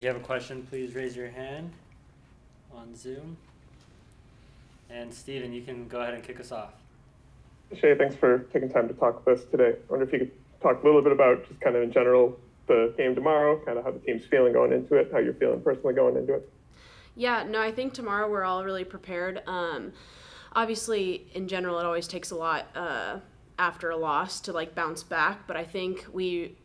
If you have a question, please raise your hand on Zoom. And Steven, you can go ahead and kick us off. Shae, thanks for taking time to talk with us today. I wonder if you could talk a little bit about just kind of in general the game tomorrow, kind of how the team's feeling going into it, how you're feeling personally going into it. Yeah, no, I think tomorrow we're all really prepared. Obviously, in general, it always takes a lot after a loss to like bounce back, but I think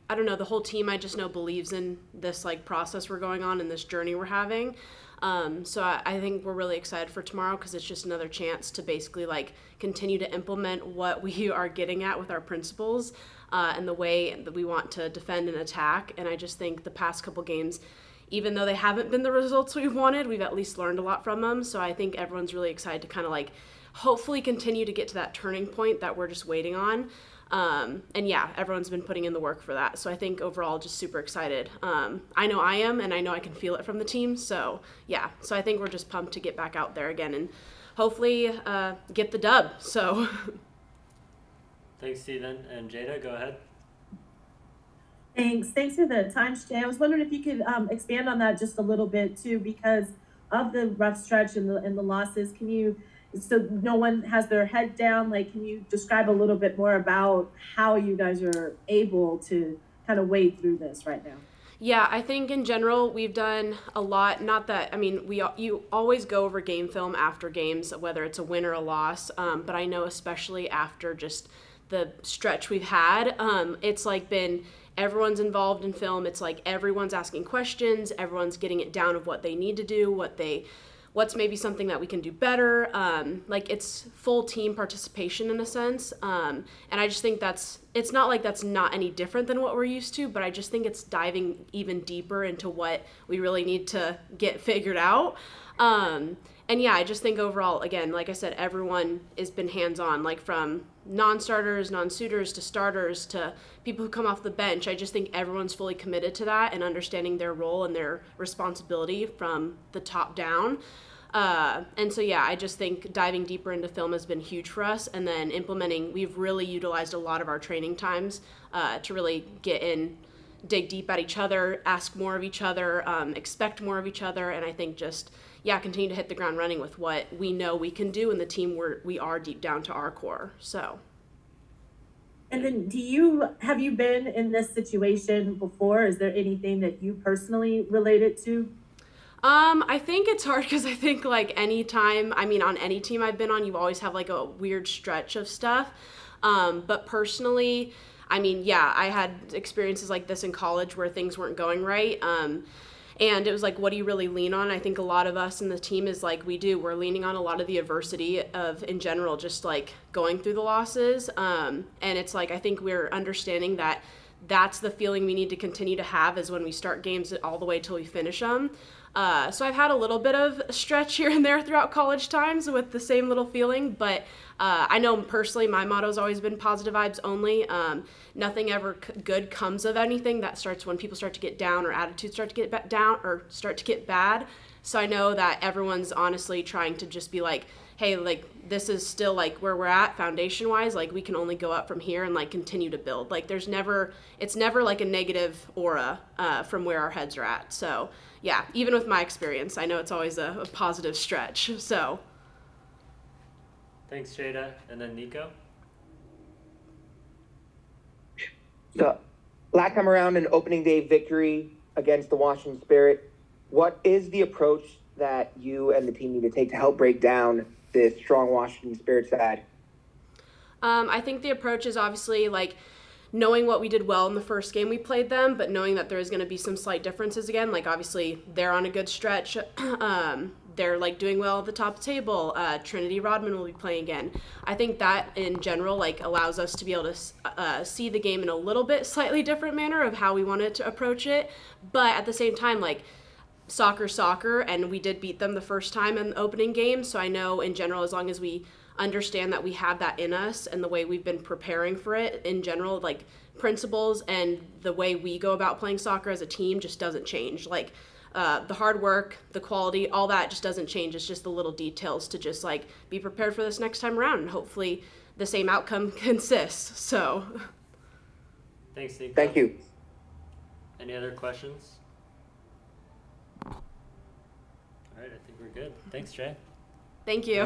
I don't know, the whole team I just know believes in this like process we're going on and this journey we're having. So I think we're really excited for tomorrow because it's just another chance to basically like continue to implement what we are getting at with our principles and the way that we want to defend and attack. And I just think the past couple games, even though they haven't been the results we wanted, we've at least learned a lot from them. So I think everyone's really excited to kind of like hopefully continue to get to that turning point that we're just waiting on. And yeah, everyone's been putting in the work for that. So I think overall just super excited. I know I am, and I know I can feel it from the team. So yeah, so I think we're just pumped to get back out there again and hopefully get the dub. So Thanks, Steven. And Jada, go ahead. Thanks for the time, Shae. I was wondering if you could expand on that just a little bit too, because of the rough stretch and the losses. So no one has their head down. Like, can you describe a little bit more about how you guys are able to kind of wade through this right now? yeah, I think in general we've done a lot. Not that I mean you always go over game film after games, whether it's a win or a loss. But I know especially after just the stretch we've had, it's like been everyone's involved in film. It's like everyone's asking questions, everyone's getting it down of what they need to do, what's maybe something that we can do better. Like it's full team participation in a sense. And I just think it's not like that's not any different than what we're used to, but I just think it's diving even deeper into what we really need to get figured out. And yeah, I just think overall, again, like I said, everyone has been hands-on, like from non-starters, non-suitors to starters to people who come off the bench. I just think everyone's fully committed to that and understanding their role and their responsibility from the top down. And so, yeah, I just think diving deeper into film has been huge for us. And then we've really utilized a lot of our training times to really dig deep at each other, ask more of each other, expect more of each other. And I think continue to hit the ground running with what we know we can do, and the team we are deep down to our core. So. And then have you been in this situation before? Is there anything that you personally related to? I think it's hard because I think like on any team I've been on, you always have like a weird stretch of stuff. But personally, I had experiences like this in college where things weren't going right. And it was like, what do you really lean on? I think a lot of us in the team is like, we're leaning on a lot of the adversity of, in general, just like going through the losses. And it's like, I think we're understanding that that's the feeling we need to continue to have is when we start games all the way till we finish them. So I've had a little bit of a stretch here and there throughout college times with the same little feeling, but I know personally my motto has always been positive vibes only. Nothing ever good comes of anything that starts when people start to get down or attitudes start to get down or start to get bad. So I know that everyone's honestly trying to just be like, hey, like this is still like where we're at foundation wise, like we can only go up from here and like continue to build. Like it's never like a negative aura from where our heads are at. So yeah, even with my experience, I know it's always a positive stretch. So Thanks, Jada. And then Nico. So last time around, an opening day victory against the Washington Spirit. What is the approach that you and the team need to take to help break down this strong Washington Spirit side? I think the approach is obviously like knowing what we did well in the first game we played them, but knowing that there is going to be some slight differences again. Like obviously they're on a good stretch. They're like doing well at the top of the table. Trinity Rodman will be playing again. I think that in general like allows us to be able to see the game in a little bit slightly different manner of how we wanted to approach it. But at the same time, like soccer, and we did beat them the first time in the opening game. So I know in general, as long as we understand that we have that in us and the way we've been preparing for it in general, like principles and the way we go about playing soccer as a team just doesn't change. Like the hard work, the quality, all that just doesn't change. It's just the little details to just like be prepared for this next time around, and hopefully the same outcome consists. So Thanks, Nico. Thank you. Any other questions? right, I think we're good. Thanks, Shae. Thank you.